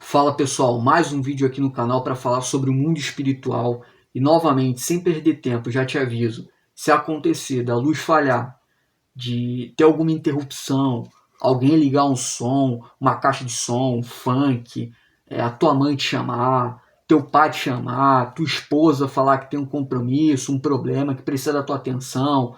Fala pessoal, mais um vídeo aqui no canal para falar sobre o mundo espiritual e novamente, sem perder tempo, já te aviso, se acontecer da luz falhar, de ter alguma interrupção, alguém ligar um som, uma caixa de som, um funk, a tua mãe te chamar, teu pai te chamar, tua esposa falar que tem um compromisso, um problema que precisa da tua atenção,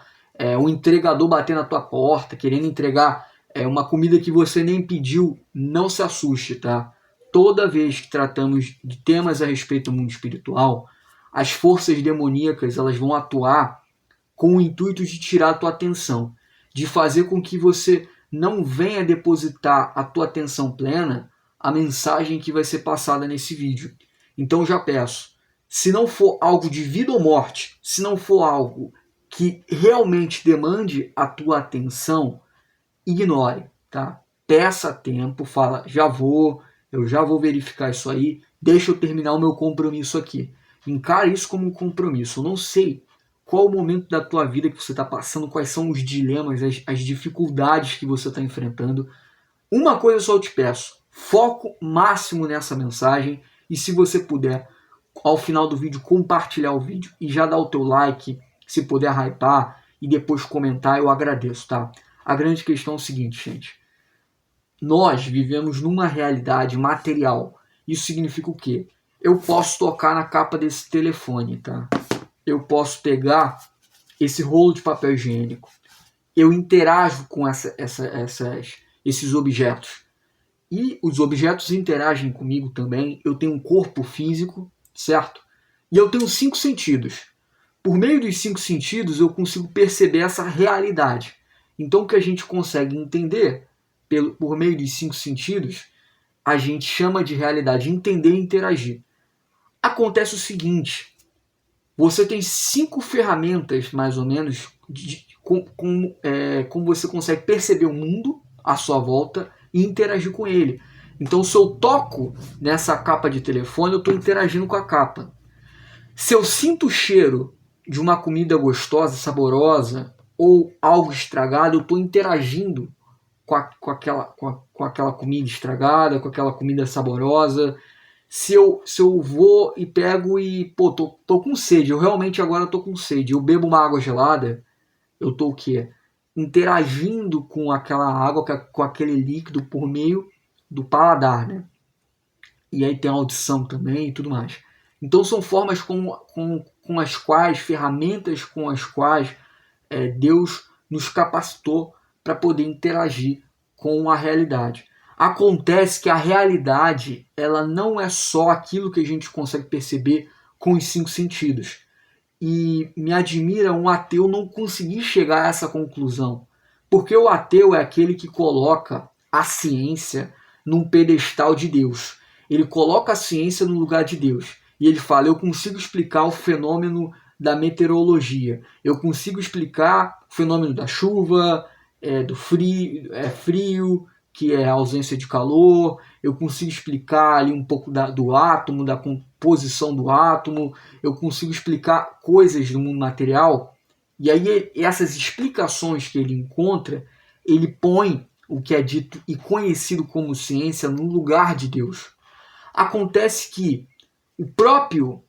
o entregador bater na tua porta querendo entregar uma comida que você nem pediu, não se assuste, tá? Toda vez que tratamos de temas a respeito do mundo espiritual, as forças demoníacas elas vão atuar com o intuito de tirar a tua atenção, de fazer com que você não venha depositar a tua atenção plena a mensagem que vai ser passada nesse vídeo. Então já peço, se não for algo de vida ou morte, se não for algo que realmente demande a tua atenção, ignore, tá? Peça tempo, fala, eu já vou verificar isso aí, deixa eu terminar o meu compromisso aqui. Encare isso como um compromisso. Eu não sei qual o momento da tua vida que você está passando, quais são os dilemas, as dificuldades que você está enfrentando. Uma coisa só eu te peço, foco máximo nessa mensagem e se você puder, ao final do vídeo, compartilhar o vídeo e já dar o teu like, se puder hypar e depois comentar, eu agradeço, tá? A grande questão é o seguinte, gente. Nós vivemos numa realidade material. Isso significa o quê? Eu posso tocar na capa desse telefone, tá? Eu posso pegar esse rolo de papel higiênico. Eu interajo com esses objetos. E os objetos interagem comigo também. Eu tenho um corpo físico, certo? E eu tenho 5 sentidos. Por meio dos 5 sentidos, eu consigo perceber essa realidade. Então, o que a gente consegue entender por meio dos 5 sentidos, a gente chama de realidade, entender e interagir. Acontece o seguinte, você tem 5 ferramentas, mais ou menos, como você consegue perceber o mundo à sua volta e interagir com ele. Então, se eu toco nessa capa de telefone, eu estou interagindo com a capa. Se eu sinto o cheiro de uma comida gostosa, saborosa, ou algo estragado, eu estou interagindo com aquela comida estragada, com aquela comida saborosa. Se eu vou e pego e, pô, tô com sede, eu realmente agora tô com sede, eu bebo uma água gelada, eu tô o quê? Interagindo com aquela água, com aquele líquido por meio do paladar, né? E aí tem a audição também e tudo mais. Então são formas com as quais, ferramentas com as quais Deus nos capacitou para poder interagir com a realidade. Acontece que a realidade ela não é só aquilo que a gente consegue perceber com os 5 sentidos. E me admira um ateu não conseguir chegar a essa conclusão. Porque o ateu é aquele que coloca a ciência num pedestal de Deus. Ele coloca a ciência no lugar de Deus. E ele fala, eu consigo explicar o fenômeno da meteorologia. Eu consigo explicar o fenômeno da chuva, do frio, que é a ausência de calor. Eu consigo explicar ali um pouco do átomo, da composição do átomo. Eu consigo explicar coisas do mundo material. E aí essas explicações que ele encontra, ele põe o que é dito e conhecido como ciência no lugar de Deus. Acontece que o próprio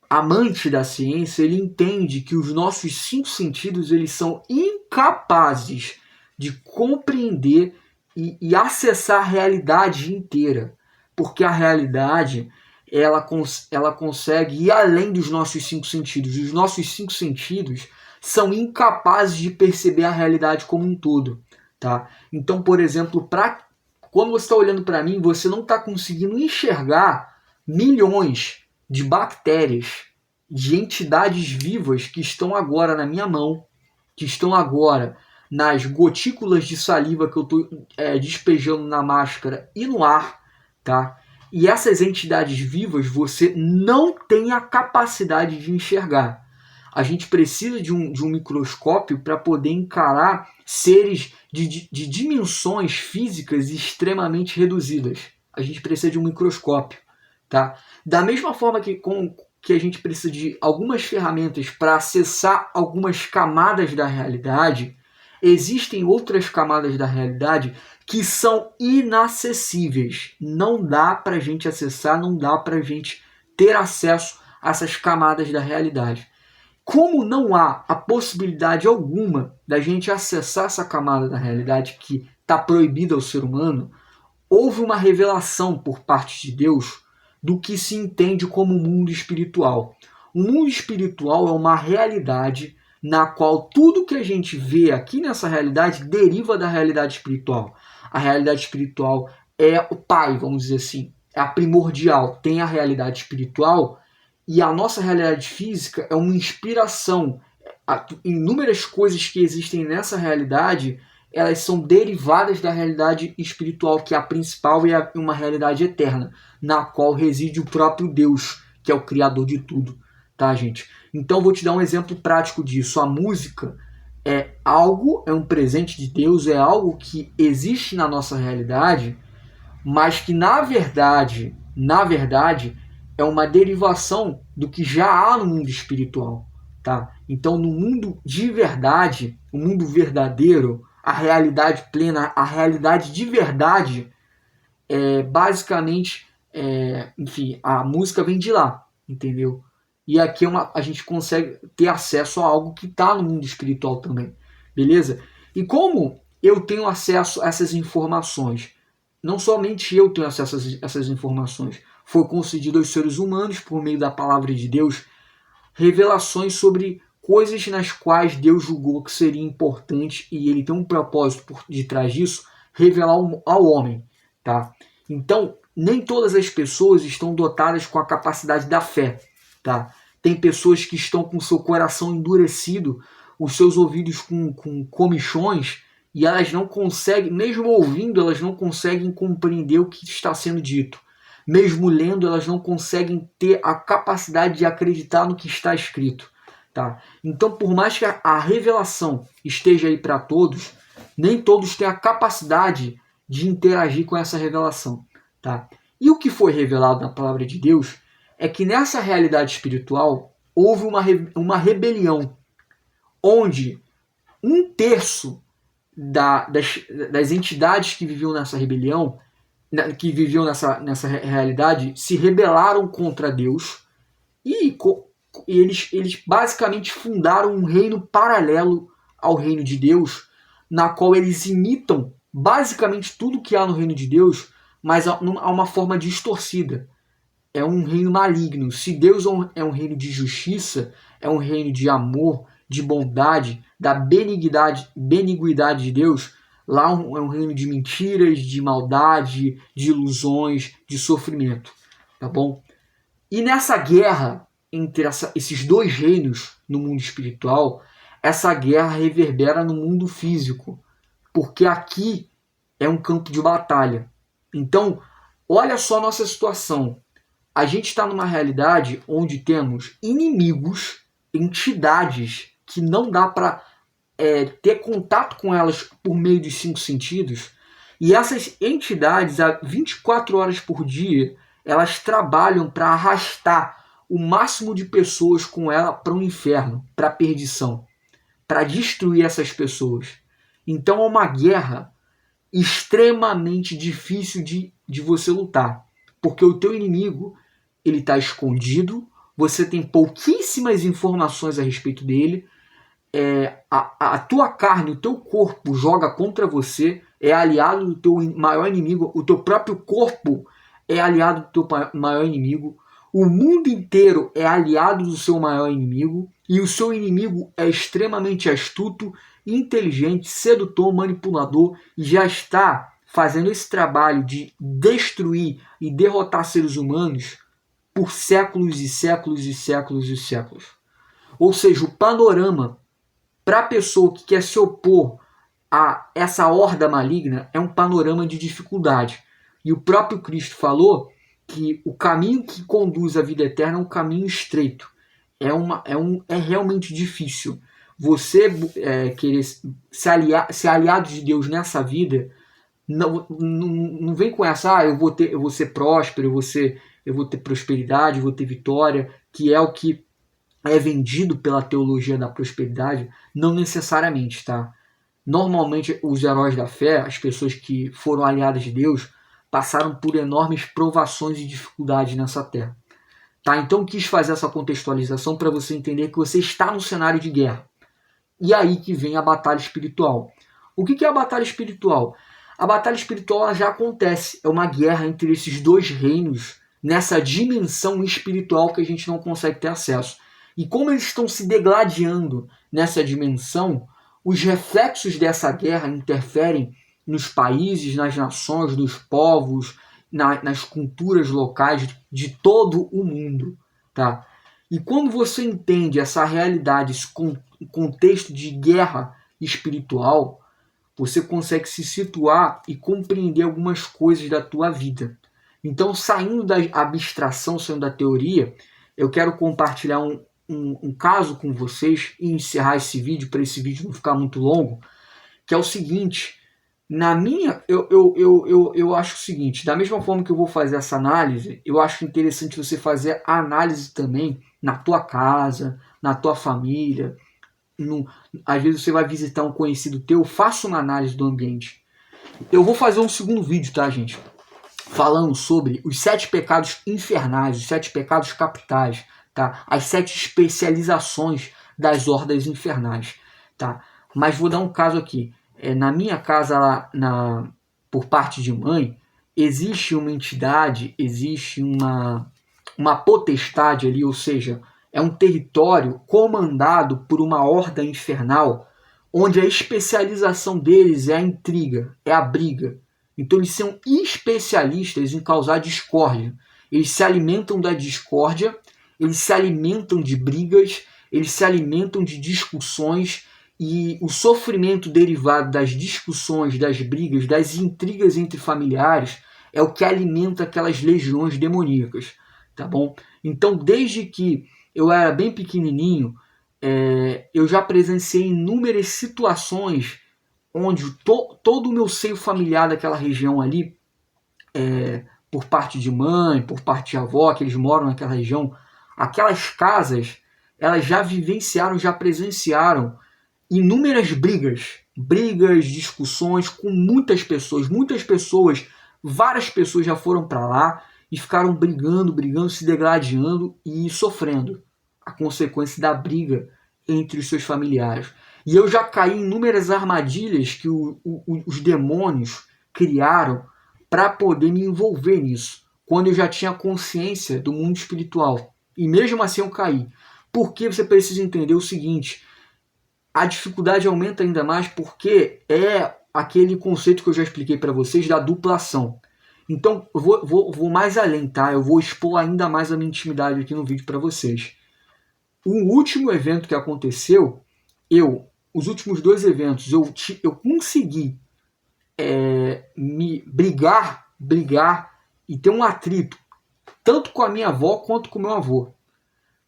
amante da ciência, ele entende que os nossos 5 sentidos eles são incapazes de compreender e acessar a realidade inteira, porque a realidade ela consegue ir além dos nossos 5 sentidos. Os nossos 5 sentidos são incapazes de perceber a realidade como um todo, tá? Então, por exemplo, quando você está olhando para mim, você não está conseguindo enxergar milhões de bactérias, de entidades vivas que estão agora na minha mão, que estão agora nas gotículas de saliva que eu estou despejando na máscara e no ar, tá? E essas entidades vivas você não tem a capacidade de enxergar. A gente precisa de um microscópio para poder encarar seres de dimensões físicas extremamente reduzidas. A gente precisa de um microscópio. Tá? Da mesma forma que a gente precisa de algumas ferramentas para acessar algumas camadas da realidade, existem outras camadas da realidade que são inacessíveis. Não dá para a gente acessar, não dá para a gente ter acesso a essas camadas da realidade. Como não há a possibilidade alguma da gente acessar essa camada da realidade que está proibida ao ser humano, houve uma revelação por parte de Deus do que se entende como mundo espiritual. O mundo espiritual é uma realidade na qual tudo que a gente vê aqui nessa realidade deriva da realidade espiritual. A realidade espiritual é o pai, vamos dizer assim, é a primordial. Tem a realidade espiritual e a nossa realidade física é uma inspiração. Inúmeras coisas que existem nessa realidade, elas são derivadas da realidade espiritual, que é a principal e é uma realidade eterna, na qual reside o próprio Deus, que é o criador de tudo, tá, gente? Então vou te dar um exemplo prático disso. A música é um presente de Deus, é algo que existe na nossa realidade, mas que na verdade, é uma derivação do que já há no mundo espiritual, tá? Então, no mundo de verdade, o mundo verdadeiro, a realidade plena, a realidade de verdade, basicamente, enfim, a música vem de lá, entendeu? E aqui a gente consegue ter acesso a algo que está no mundo espiritual também, beleza? E como eu tenho acesso a essas informações? Não somente eu tenho acesso a essas informações, foi concedido aos seres humanos, por meio da palavra de Deus, revelações sobre coisas nas quais Deus julgou que seria importante, e ele tem um propósito por detrás disso, revelar ao homem, tá? Então, nem todas as pessoas estão dotadas com a capacidade da fé, tá? Tem pessoas que estão com o seu coração endurecido, os seus ouvidos com comichões, e elas não conseguem, mesmo ouvindo, elas não conseguem compreender o que está sendo dito. Mesmo lendo, elas não conseguem ter a capacidade de acreditar no que está escrito, tá? Então, por mais que a revelação esteja aí para todos, nem todos têm a capacidade de interagir com essa revelação, tá? E o que foi revelado na palavra de Deus é que nessa realidade espiritual houve uma rebelião, onde 1/3 das entidades que viviam nessa rebelião, que viviam nessa realidade, se rebelaram contra Deus e eles basicamente fundaram um reino paralelo ao reino de Deus, na qual eles imitam basicamente tudo que há no reino de Deus, mas há uma forma distorcida. É um reino maligno. Se Deus é um reino de justiça, é um reino de amor, de bondade, da beniguidade de Deus, lá é um reino de mentiras, de maldade, de ilusões, de sofrimento, tá bom? E nessa guerra entre esses dois reinos no mundo espiritual, essa guerra reverbera no mundo físico, porque aqui é um campo de batalha. Então, olha só a nossa situação. A gente está numa realidade onde temos inimigos, entidades que não dá para ter contato com elas por meio dos 5 sentidos, e essas entidades, há 24 horas por dia, elas trabalham para arrastar o máximo de pessoas com ela para o inferno, para a perdição, para destruir essas pessoas. Então é uma guerra extremamente difícil de você lutar, porque o teu inimigo ele está escondido, você tem pouquíssimas informações a respeito dele, a tua carne, o teu corpo joga contra você, é aliado do teu maior inimigo, o teu próprio corpo é aliado do teu maior inimigo, o mundo inteiro é aliado do seu maior inimigo, e o seu inimigo é extremamente astuto, inteligente, sedutor, manipulador, e já está fazendo esse trabalho de destruir e derrotar seres humanos por séculos e séculos e séculos e séculos. Ou seja, o panorama para a pessoa que quer se opor a essa horda maligna é um panorama de dificuldade. E o próprio Cristo falou que o caminho que conduz à vida eterna é um caminho estreito. É realmente difícil. Você querer ser aliado de Deus nessa vida, não vem com essa, eu vou ser próspero, eu vou ter prosperidade, eu vou ter vitória, que é o que é vendido pela teologia da prosperidade. Não necessariamente, tá? Normalmente, os heróis da fé, as pessoas que foram aliadas de Deus, passaram por enormes provações e dificuldades nessa terra. Tá? Então, quis fazer essa contextualização para você entender que você está no cenário de guerra. E aí que vem a batalha espiritual. O que é a batalha espiritual? A batalha espiritual já acontece. É uma guerra entre esses dois reinos, nessa dimensão espiritual que a gente não consegue ter acesso. E como eles estão se degladiando nessa dimensão, os reflexos dessa guerra interferem nos países, nas nações, nos povos, nas culturas locais de todo o mundo. Tá? E quando você entende essa realidade, esse contexto de guerra espiritual, você consegue se situar e compreender algumas coisas da tua vida. Então, saindo da abstração, saindo da teoria, eu quero compartilhar um caso com vocês e encerrar esse vídeo, para esse vídeo não ficar muito longo, que é o seguinte. Eu acho o seguinte, da mesma forma que eu vou fazer essa análise, eu acho interessante você fazer a análise também na tua casa, na tua família. Às vezes você vai visitar um conhecido teu, faça uma análise do ambiente. Eu vou fazer um segundo vídeo, tá, gente? Falando sobre os 7 pecados infernais, os 7 pecados capitais, tá? As 7 especializações das hordas infernais, tá? Mas vou dar um caso aqui. Na minha casa, lá, por parte de mãe, existe uma entidade, existe uma potestade ali, ou seja, é um território comandado por uma horda infernal, onde a especialização deles é a intriga, é a briga. Então eles são especialistas em causar discórdia. Eles se alimentam da discórdia, eles se alimentam de brigas, eles se alimentam de discussões, e o sofrimento derivado das discussões, das brigas, das intrigas entre familiares é o que alimenta aquelas legiões demoníacas, tá bom? Então, desde que eu era bem pequenininho, eu já presenciei inúmeras situações onde todo o meu seio familiar daquela região ali, por parte de mãe, por parte de avó, que eles moram naquela região, aquelas casas, elas já vivenciaram, já presenciaram inúmeras brigas, discussões com muitas pessoas, várias pessoas já foram para lá e ficaram brigando, se degladiando e sofrendo a consequência da briga entre os seus familiares. E eu já caí em inúmeras armadilhas que os demônios criaram para poder me envolver nisso, quando eu já tinha consciência do mundo espiritual. E mesmo assim eu caí. Porque você precisa entender o seguinte: a dificuldade aumenta ainda mais porque é aquele conceito que eu já expliquei para vocês da duplação. Então, eu vou mais além, tá? Eu vou expor ainda mais a minha intimidade aqui no vídeo para vocês. O último evento que aconteceu, os últimos 2 eventos, eu consegui me brigar e ter um atrito, tanto com a minha avó quanto com o meu avô.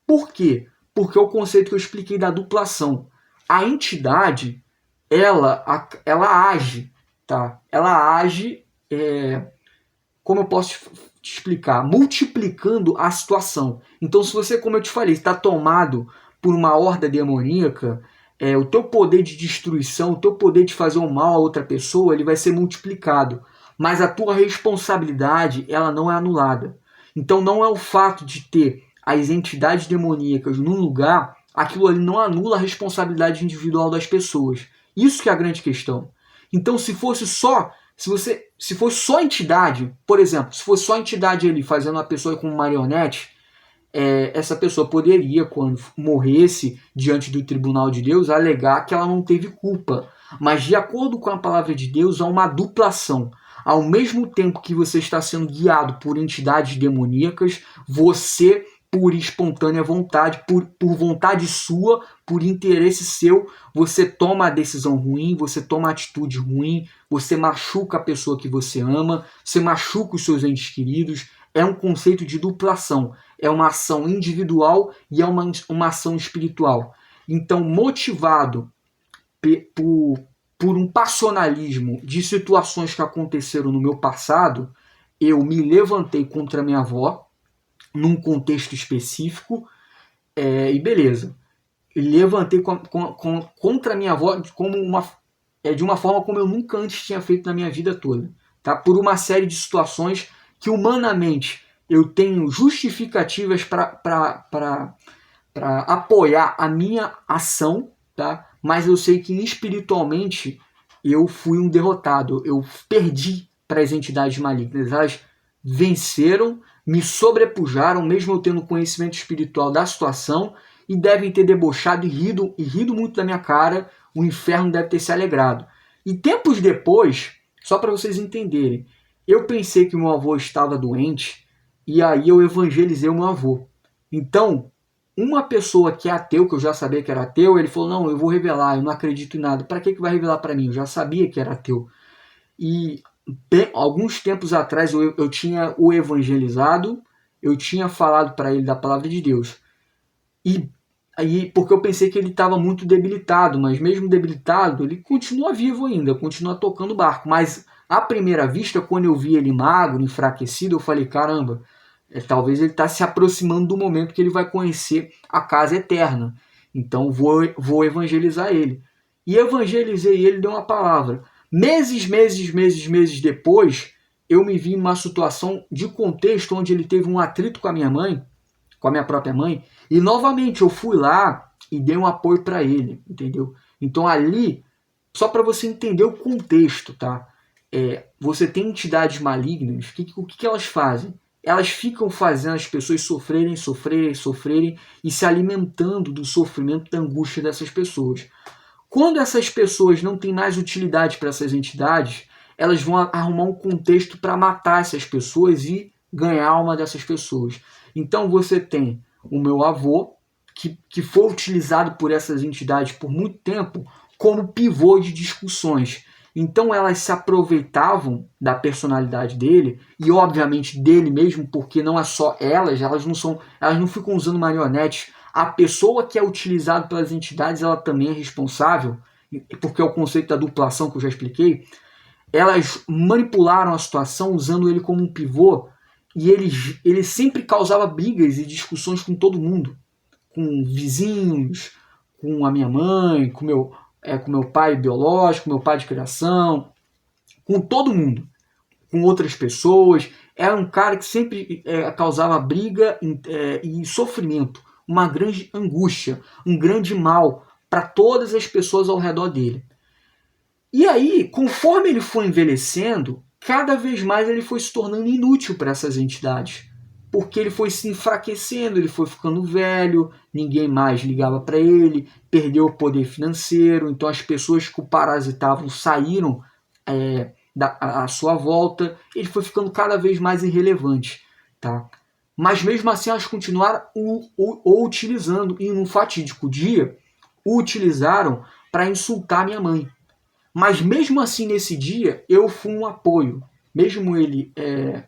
Por quê? Porque é o conceito que eu expliquei da duplação. A entidade, ela age, tá? Ela age, como eu posso te explicar? Multiplicando a situação. Então, se você, como eu te falei, está tomado por uma horda demoníaca, o teu poder de destruição, o teu poder de fazer o mal a outra pessoa, ele vai ser multiplicado. Mas a tua responsabilidade, ela não é anulada. Então, não é o fato de ter as entidades demoníacas num lugar, aquilo ali não anula a responsabilidade individual das pessoas. Isso que é a grande questão. Então, se fosse só entidade, por exemplo, se fosse só entidade ali fazendo uma pessoa como marionete, essa pessoa poderia, quando morresse diante do tribunal de Deus, alegar que ela não teve culpa. Mas, de acordo com a palavra de Deus, há uma duplação. Ao mesmo tempo que você está sendo guiado por entidades demoníacas, você, por espontânea vontade, por vontade sua, por interesse seu, você toma a decisão ruim, você toma a atitude ruim, você machuca a pessoa que você ama, você machuca os seus entes queridos. É um conceito de duplação. É uma ação individual e é uma ação espiritual. Então, motivado por um passionalismo de situações que aconteceram no meu passado, eu me levantei contra minha avó, num contexto específico, e beleza. Levantei contra minha avó como de uma forma como eu nunca antes tinha feito na minha vida toda, tá? Por uma série de situações que humanamente eu tenho justificativas para apoiar a minha ação, tá? Mas eu sei que espiritualmente eu fui um derrotado, eu perdi para as entidades malignas. Elas venceram, me sobrepujaram, mesmo eu tendo conhecimento espiritual da situação, e devem ter debochado e rido muito da minha cara. O inferno deve ter se alegrado. E tempos depois, só para vocês entenderem, eu pensei que meu avô estava doente, e aí eu evangelizei o meu avô. Então, uma pessoa que é ateu, que eu já sabia que era ateu, ele falou, não, eu vou revelar, eu não acredito em nada. Para que vai revelar para mim? Eu já sabia que era ateu. E alguns tempos atrás eu tinha o evangelizado, eu tinha falado para ele da palavra de Deus. E aí, porque eu pensei que ele estava muito debilitado, mas mesmo debilitado, ele continua vivo ainda, continua tocando o barco. Mas à primeira vista, quando eu vi ele magro, enfraquecido, eu falei, caramba, talvez ele está se aproximando do momento que ele vai conhecer a casa eterna. Então vou evangelizar ele. E evangelizei ele, deu uma palavra. Meses depois, eu me vi em uma situação de contexto onde ele teve um atrito com a minha mãe, com a minha própria mãe, e novamente eu fui lá e dei um apoio para ele, entendeu? Então ali, só para você entender o contexto, tá? Você tem entidades malignas, o que elas fazem? Elas ficam fazendo as pessoas sofrerem e se alimentando do sofrimento, da angústia dessas pessoas. Quando essas pessoas não têm mais utilidade para essas entidades, elas vão arrumar um contexto para matar essas pessoas e ganhar a alma dessas pessoas. Então você tem o meu avô, que foi utilizado por essas entidades por muito tempo como pivô de discussões. Então elas se aproveitavam da personalidade dele e obviamente dele mesmo, porque não é só elas não ficam usando marionetes. A pessoa que é utilizada pelas entidades, ela também é responsável, porque é o conceito da duplação que eu já expliquei. Elas manipularam a situação usando ele como um pivô e ele sempre causava brigas e discussões com todo mundo, com vizinhos, com a minha mãe, com meu pai biológico, meu pai de criação, com todo mundo, com outras pessoas. Era um cara que sempre causava briga e sofrimento, uma grande angústia, um grande mal para todas as pessoas ao redor dele. E aí, conforme ele foi envelhecendo, cada vez mais ele foi se tornando inútil para essas entidades, porque ele foi se enfraquecendo, ele foi ficando velho, ninguém mais ligava para ele, perdeu o poder financeiro, então as pessoas que o parasitavam saíram à sua volta, ele foi ficando cada vez mais irrelevante, tá? Mas mesmo assim elas continuaram o utilizando, e num fatídico dia o utilizaram para insultar minha mãe. Mas mesmo assim nesse dia eu fui um apoio. Mesmo ele,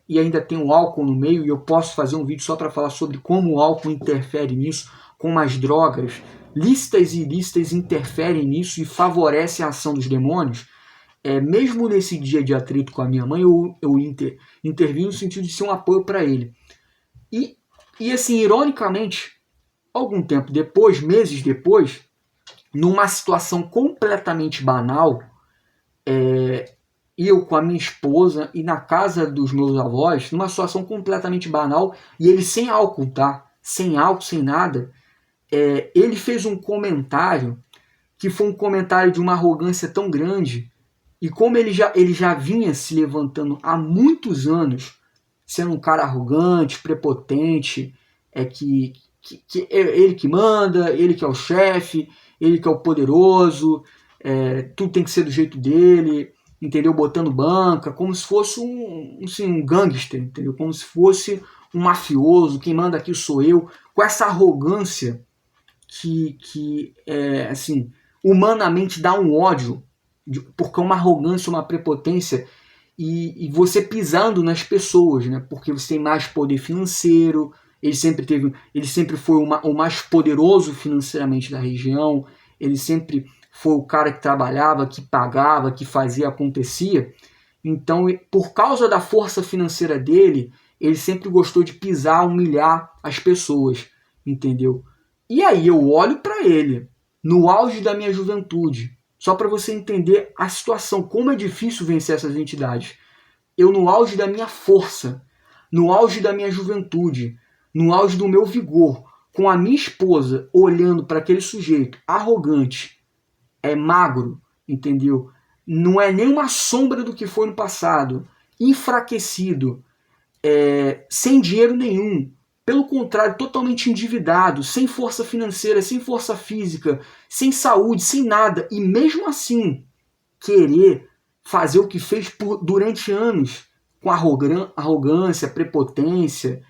e ainda tem o álcool no meio, e eu posso fazer um vídeo só para falar sobre como o álcool interfere nisso, como as drogas, lícitas e ilícitas, interferem nisso e favorecem a ação dos demônios. Mesmo nesse dia de atrito com a minha mãe, eu intervim no sentido de ser um apoio para ele. E assim, ironicamente, algum tempo depois, meses depois, numa situação completamente banal, eu com a minha esposa e na casa dos meus avós, numa situação completamente banal, e ele sem álcool, tá? Sem álcool, sem nada, ele fez um comentário que foi um comentário de uma arrogância tão grande, e como ele já vinha se levantando há muitos anos, sendo um cara arrogante, prepotente, que é ele que manda, ele que é o chefe, ele que é o poderoso, tudo tem que ser do jeito dele, entendeu? Botando banca, como se fosse um gangster, entendeu? Como se fosse um mafioso, quem manda aqui sou eu, com essa arrogância que assim, humanamente dá um ódio, porque é uma arrogância, uma prepotência, e você pisando nas pessoas, né? Porque você tem mais poder financeiro, ele sempre foi o mais poderoso financeiramente da região, ele sempre foi o cara que trabalhava, que pagava, que fazia, acontecia. Então, por causa da força financeira dele, ele sempre gostou de pisar, humilhar as pessoas, entendeu? E aí eu olho para ele, no auge da minha juventude, Só para você entender a situação, como é difícil vencer essas entidades. Eu, no auge da minha força, no auge da minha juventude, no auge do meu vigor, com a minha esposa olhando para aquele sujeito arrogante, magro, entendeu? Não é nem uma sombra do que foi no passado, enfraquecido, sem dinheiro nenhum, pelo contrário, totalmente endividado, sem força financeira, sem força física, sem saúde, sem nada, e mesmo assim querer fazer o que fez durante anos, com arrogância, prepotência,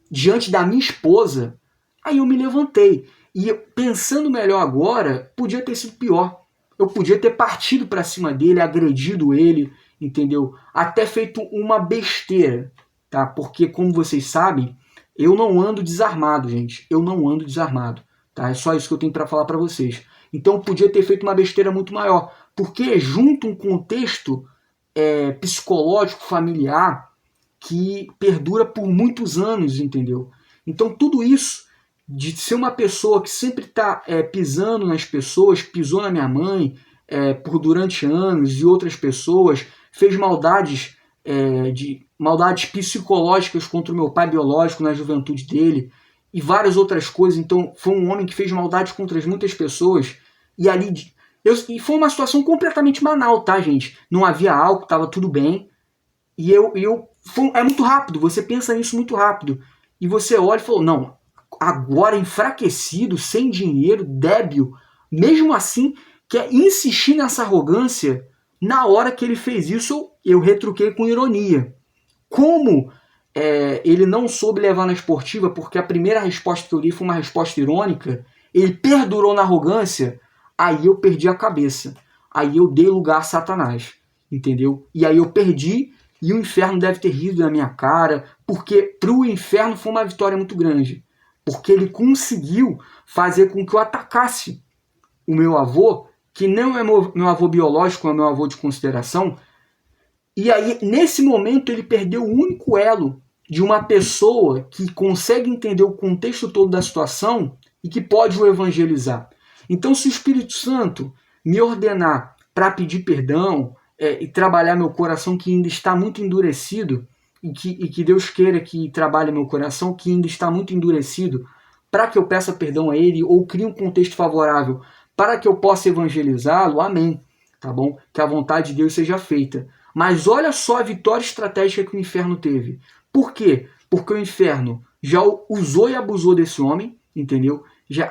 diante da minha esposa. Aí eu me levantei. E pensando melhor agora, podia ter sido pior. Eu podia ter partido para cima dele, agredido ele, entendeu? Até feito uma besteira, tá? Porque, como vocês sabem, eu não ando desarmado, gente. Eu não ando desarmado, tá? É só isso que eu tenho para falar para vocês. Então, eu podia ter feito uma besteira muito maior. Porque junto um contexto psicológico, familiar, que perdura por muitos anos, entendeu? Então, tudo isso de ser uma pessoa que sempre está pisando nas pessoas, pisou na minha mãe durante anos e outras pessoas, fez maldades psicológicas contra o meu pai biológico na juventude dele e várias outras coisas. Então, foi um homem que fez maldades contra muitas pessoas e ali e foi uma situação completamente banal, tá, gente? Não havia álcool, estava tudo bem. É muito rápido, você pensa nisso muito rápido. E você olha e fala, não, agora enfraquecido, sem dinheiro, débil, mesmo assim, quer insistir nessa arrogância. Na hora que ele fez isso, eu retruquei com ironia. Como ele não soube levar na esportiva, porque a primeira resposta que eu dei foi uma resposta irônica, ele perdurou na arrogância, aí eu perdi a cabeça. Aí eu dei lugar a Satanás, entendeu? E aí eu perdi, e o inferno deve ter rido da minha cara, porque para o inferno foi uma vitória muito grande. Porque ele conseguiu fazer com que eu atacasse o meu avô, que não é meu avô biológico, é meu avô de consideração. E aí, nesse momento, ele perdeu o único elo de uma pessoa que consegue entender o contexto todo da situação e que pode o evangelizar. Então, se o Espírito Santo me ordenar para pedir perdão e trabalhar meu coração que ainda está muito endurecido, e que Deus queira que trabalhe meu coração que ainda está muito endurecido, para que eu peça perdão a Ele ou crie um contexto favorável para que eu possa evangelizá-lo, amém, tá bom? Que a vontade de Deus seja feita. Mas olha só a vitória estratégica que o inferno teve. Por quê? Porque o inferno já usou e abusou desse homem, entendeu?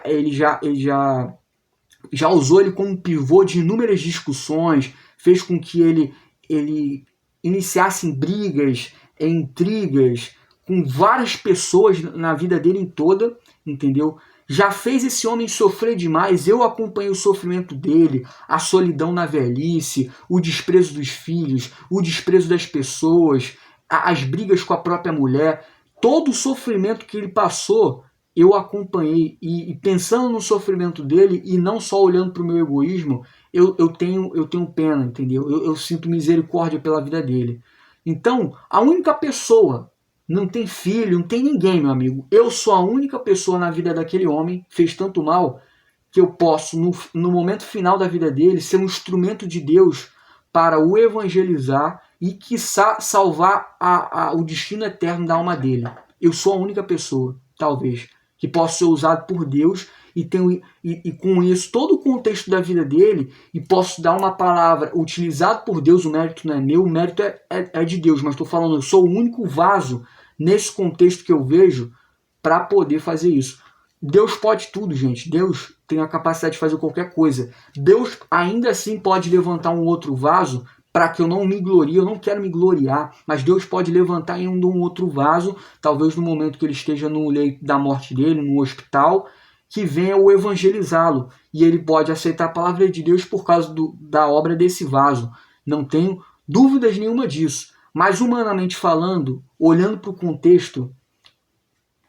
Ele já usou ele como pivô de inúmeras discussões, fez com que ele iniciasse brigas, intrigas com várias pessoas na vida dele toda, entendeu? Já fez esse homem sofrer demais. Eu acompanhei o sofrimento dele, a solidão na velhice, o desprezo dos filhos, o desprezo das pessoas, as brigas com a própria mulher. Todo o sofrimento que ele passou, eu acompanhei. E pensando no sofrimento dele, e não só olhando para o meu egoísmo, eu tenho pena, entendeu? Eu sinto misericórdia pela vida dele. Então, a única pessoa, não tem filho, não tem ninguém, meu amigo. Eu sou a única pessoa na vida daquele homem que fez tanto mal que eu posso, no momento final da vida dele, ser um instrumento de Deus para o evangelizar e, quiçá, salvar o destino eterno da alma dele. Eu sou a única pessoa, talvez, que possa ser usado por Deus e com isso todo o contexto da vida dele e posso dar uma palavra utilizado por Deus. O mérito não é meu, o mérito é de Deus, mas estou falando, eu sou o único vaso nesse contexto que eu vejo para poder fazer isso. Deus pode tudo, gente. Deus tem a capacidade de fazer qualquer coisa. Deus ainda assim pode levantar um outro vaso para que eu não me glorie. Eu não quero me gloriar, mas Deus pode levantar ainda um outro vaso, talvez no momento que ele esteja no leito da morte dele, no hospital, que venha o evangelizá-lo. E ele pode aceitar a palavra de Deus por causa da obra desse vaso. Não tenho dúvidas nenhuma disso. Mas humanamente falando, olhando para o contexto,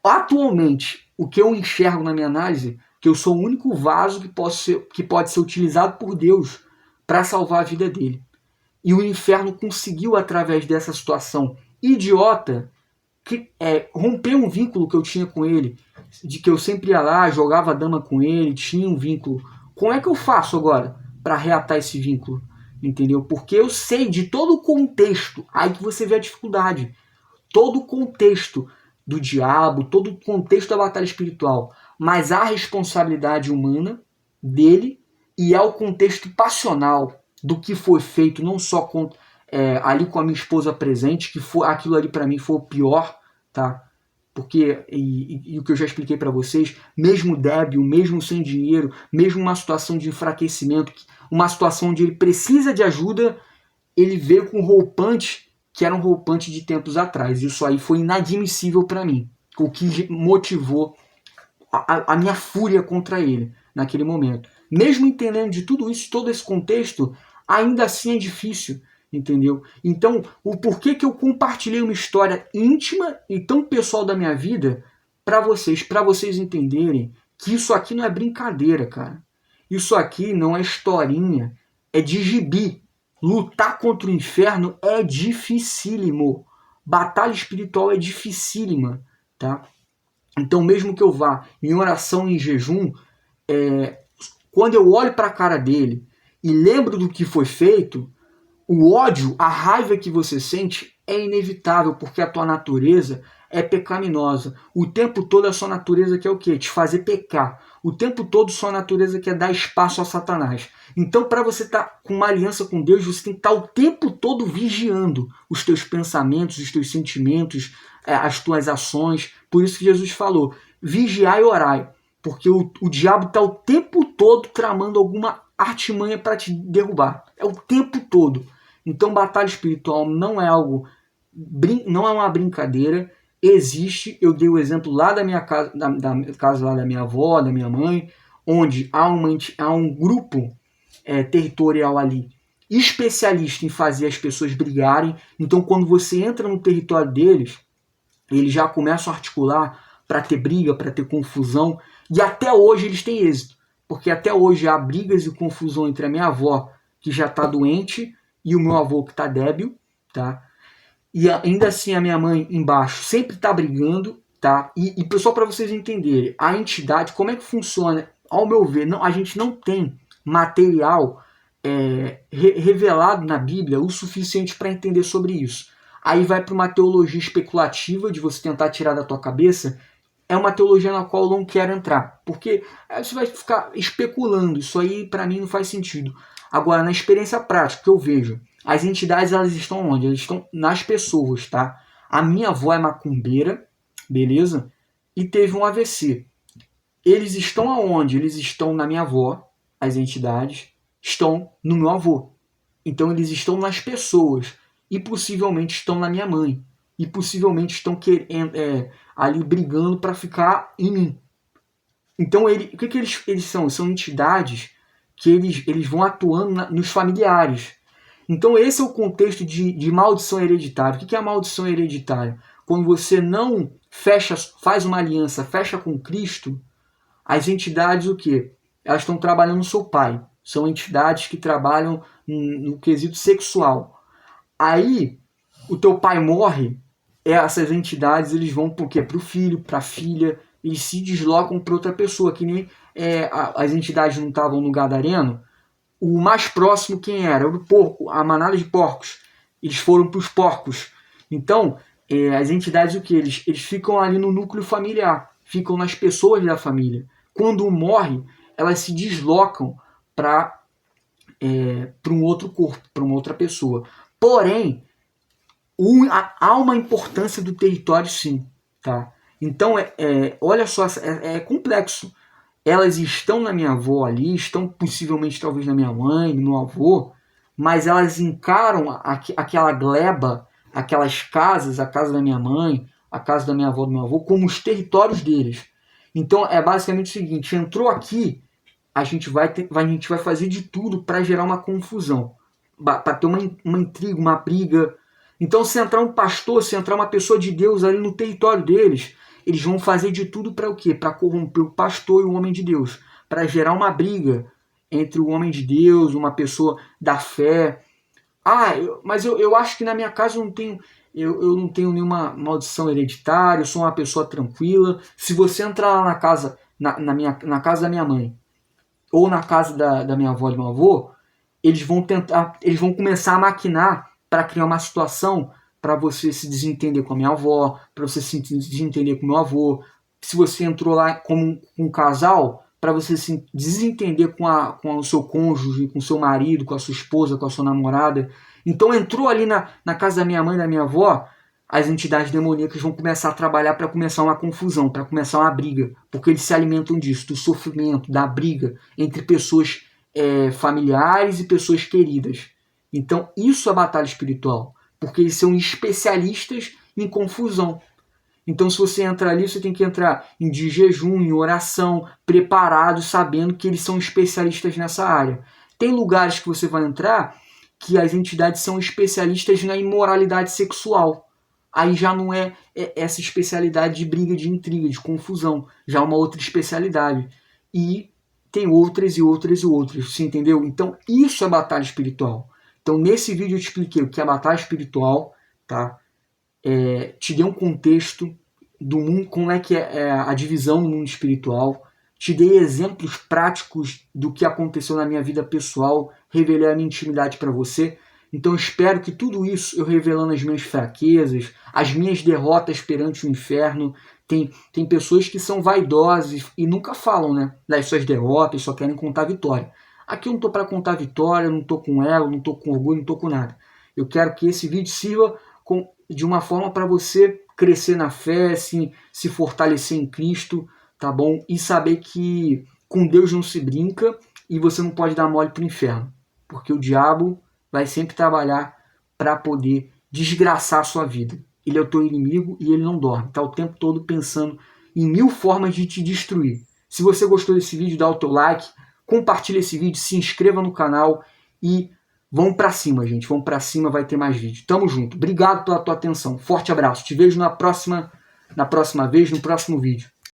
atualmente, o que eu enxergo na minha análise, que eu sou o único vaso que pode ser utilizado por Deus para salvar a vida dele. E o inferno conseguiu, através dessa situação idiota, romper um vínculo que eu tinha com ele, de que eu sempre ia lá, jogava dama com ele, tinha um vínculo. Como é que eu faço agora para reatar esse vínculo, entendeu? Porque eu sei de todo o contexto, aí que você vê a dificuldade, todo o contexto do diabo, todo o contexto da batalha espiritual, mas há a responsabilidade humana dele e há o contexto passional do que foi feito, não só ali com a minha esposa presente, que foi aquilo ali para mim foi o pior, tá? Porque, e o que eu já expliquei para vocês, mesmo débil, mesmo sem dinheiro, mesmo uma situação de enfraquecimento, uma situação onde ele precisa de ajuda, ele veio com roupante que era um roupante de tempos atrás. Isso aí foi inadmissível para mim, o que motivou a minha fúria contra ele naquele momento. Mesmo entendendo de tudo isso, todo esse contexto, ainda assim é difícil, entendeu? Então, o porquê que eu compartilhei uma história íntima e tão pessoal da minha vida para vocês entenderem que isso aqui não é brincadeira, cara. Isso aqui não é historinha, é de gibi. Lutar contra o inferno é dificílimo. Batalha espiritual é dificílima, tá? Então, mesmo que eu vá em oração, em jejum, quando eu olho para a cara dele e lembro do que foi feito, o ódio, a raiva que você sente é inevitável, porque a tua natureza é pecaminosa. O tempo todo a sua natureza quer o quê? Te fazer pecar. O tempo todo a sua natureza quer dar espaço a Satanás. Então, para você estar com uma aliança com Deus, você tem que estar o tempo todo vigiando os teus pensamentos, os teus sentimentos, as tuas ações. Por isso que Jesus falou, vigiai e orai. Porque o diabo está o tempo todo tramando alguma artimanha para te derrubar. É o tempo todo. Então, batalha espiritual não é algo, não é uma brincadeira, existe. Eu dei o exemplo lá da minha casa, da casa lá da minha avó, da minha mãe, onde há um grupo territorial ali especialista em fazer as pessoas brigarem. Então, quando você entra no território deles, eles já começam a articular para ter briga, para ter confusão, e até hoje eles têm êxito, porque até hoje há brigas e confusão entre a minha avó, que já está doente, e o meu avô que está débil, tá? E ainda assim a minha mãe embaixo sempre está brigando, tá? E pessoal, para vocês entenderem, a entidade, como é que funciona? Ao meu ver, a gente não tem material revelado na Bíblia o suficiente para entender sobre isso. Aí vai para uma teologia especulativa de você tentar tirar da tua cabeça. É uma teologia na qual eu não quero entrar, porque você vai ficar especulando. Isso aí para mim não faz sentido. Agora, na experiência prática que eu vejo, as entidades elas estão onde? Elas estão nas pessoas, tá? A minha avó é macumbeira, beleza? E teve um AVC. Eles estão aonde? Eles estão na minha avó, as entidades, estão no meu avô. Então eles estão nas pessoas e possivelmente estão na minha mãe. E possivelmente estão ali brigando para ficar em mim. Então o que eles são? São entidades que eles vão atuando nos familiares. Então esse é o contexto de maldição hereditária. O que é a maldição hereditária? Quando você não faz uma aliança, fecha com Cristo, as entidades o quê? Elas estão trabalhando no seu pai. São entidades que trabalham no quesito sexual. Aí o teu pai morre, essas entidades eles vão para o quê? Para o filho, para a filha, eles se deslocam para outra pessoa, que nem as entidades não estavam no Gadareno. O mais próximo quem era? O porco, a manada de porcos. Eles foram para os porcos. Então, as entidades o que? Eles ficam ali no núcleo familiar, ficam nas pessoas da família. Quando um morre, elas se deslocam para um outro corpo, para uma outra pessoa. Porém, há uma importância do território sim, tá? Então, olha só, é complexo. Elas estão na minha avó ali, estão possivelmente talvez na minha mãe, no meu avô, mas elas encaram aquela gleba, aquelas casas, a casa da minha mãe, a casa da minha avó, do meu avô, como os territórios deles. Então é basicamente o seguinte, entrou aqui, a gente vai fazer de tudo para gerar uma confusão, para ter uma intriga, uma briga. Então se entrar um pastor, se entrar uma pessoa de Deus ali no território deles, eles vão fazer de tudo para o quê? Para corromper o pastor e o homem de Deus, para gerar uma briga entre o homem de Deus, uma pessoa da fé. Mas eu acho que na minha casa eu não tenho nenhuma maldição hereditária, eu sou uma pessoa tranquila. Se você entrar lá na casa, na casa da minha mãe, ou na casa da minha avó e do meu avô, eles vão começar a maquinar para criar uma situação para você se desentender com a minha avó, para você se desentender com o meu avô. Se você entrou lá como um casal, para você se desentender com o seu cônjuge, com o seu marido, com a sua esposa, com a sua namorada. Então entrou ali na casa da minha mãe e da minha avó, as entidades demoníacas vão começar a trabalhar para começar uma confusão, para começar uma briga, porque eles se alimentam disso, do sofrimento, da briga entre pessoas familiares e pessoas queridas. Então isso é batalha espiritual, porque eles são especialistas em confusão. Então se você entrar ali, você tem que entrar de jejum, em oração, preparado, sabendo que eles são especialistas nessa área. Tem lugares que você vai entrar que as entidades são especialistas na imoralidade sexual. Aí já não é essa especialidade de briga, de intriga, de confusão. Já é uma outra especialidade. E tem outras e outras e outras, você entendeu? Então isso é batalha espiritual. Então nesse vídeo eu te expliquei o que é batalha espiritual, tá? Te dei um contexto do mundo, como é que é a divisão no mundo espiritual, te dei exemplos práticos do que aconteceu na minha vida pessoal, revelei a minha intimidade para você. Então eu espero que tudo isso, eu revelando as minhas fraquezas, as minhas derrotas perante o inferno, tem pessoas que são vaidosas e nunca falam, né, das suas derrotas, só querem contar vitória. Aqui eu não estou para contar vitória, não estou com ego, não estou com orgulho, não estou com nada. Eu quero que esse vídeo sirva de uma forma para você crescer na fé, se fortalecer em Cristo, tá bom? E saber que com Deus não se brinca e você não pode dar mole pro inferno, porque o diabo vai sempre trabalhar para poder desgraçar a sua vida. Ele é o teu inimigo e ele não dorme, tá o tempo todo pensando em 1000 formas de te destruir. Se você gostou desse vídeo, dá o teu like, compartilha esse vídeo, se inscreva no canal e vamos pra cima, gente. Vamos pra cima, vai ter mais vídeo. Tamo junto. Obrigado pela tua atenção. Forte abraço. Te vejo na próxima vez, no próximo vídeo.